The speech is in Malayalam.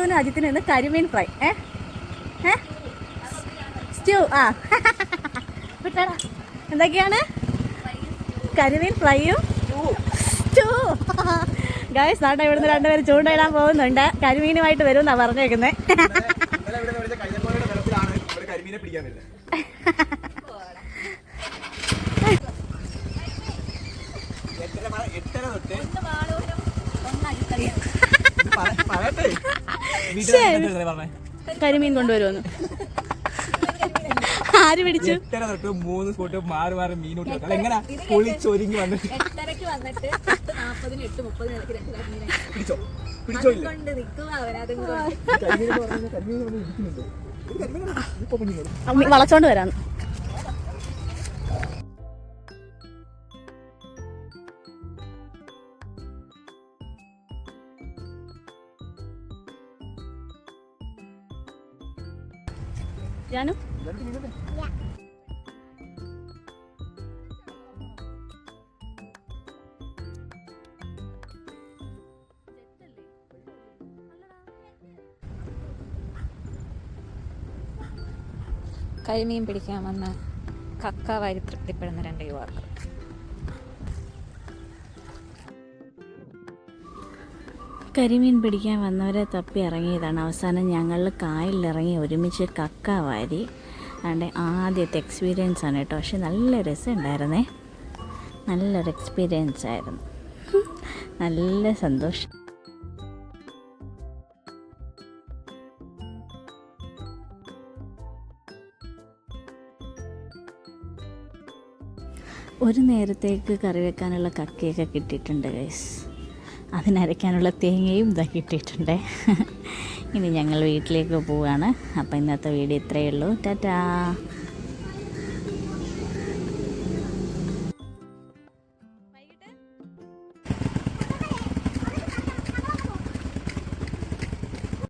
ജിത്തുവിനും അജിത്തിനും ഇന്ന് കരിമീൻ ഫ്രൈ. സ്റ്റ്യൂ. വിട്ടാടാ. എന്തൊക്കെയാണ്? കരിമീൻ ഫ്രൈയും സ്റ്റ്യൂ. ഗൈസ് നാട്ടെ ഇവിടുന്ന് രണ്ടുപേരും ചൂണ്ടയിടാൻ പോകുന്നുണ്ട്. കരിമീനുമായിട്ട് വരും എന്നാ പറഞ്ഞേക്കുന്നത്. കരിമീൻ കൊണ്ടുവരുമെന്ന് ആര് പിടിച്ചു? 8:30 തൊട്ട് 3 സ്പോട്ട് മാറി മാറി മീൻ എങ്ങനെ പൊളിച്ചൊരുങ്ങി വന്നിട്ട് പിടിച്ചോ ഇല്ല. വളച്ചോണ്ട് വരാന്ന്. ജാനു കരിമീൻ പിടിക്കാൻ വന്ന് കക്ക വാരി തൃപ്തിപ്പെടുന്ന 2 യുവാക്കൾ. കരിമീൻ പിടിക്കാൻ വന്നവരെ തപ്പി ഇറങ്ങിയതാണ്. അവസാനം ഞങ്ങൾ കായലിലിറങ്ങി ഒരുമിച്ച് കക്ക വാരി. അതുകൊണ്ട് ആദ്യത്തെ എക്സ്പീരിയൻസ് ആണ് കേട്ടോ. പക്ഷെ നല്ല രസമുണ്ടായിരുന്നേ. നല്ലൊരു എക്സ്പീരിയൻസ് ആയിരുന്നു. നല്ല സന്തോഷം. ഒരു നേരത്തേക്ക് കറി വെക്കാനുള്ള കക്കയൊക്കെ കിട്ടിയിട്ടുണ്ട് ഗൈസ്. അതിനരയ്ക്കാനുള്ള തേങ്ങയും ഇതാ കിട്ടിയിട്ടുണ്ട്. ഇനി ഞങ്ങൾ വീട്ടിലേക്ക് പോവുകയാണ്. അപ്പോൾ ഇന്നത്തെ വീഡിയോ ഇത്രയേ ഉള്ളൂ. ടാറ്റാ.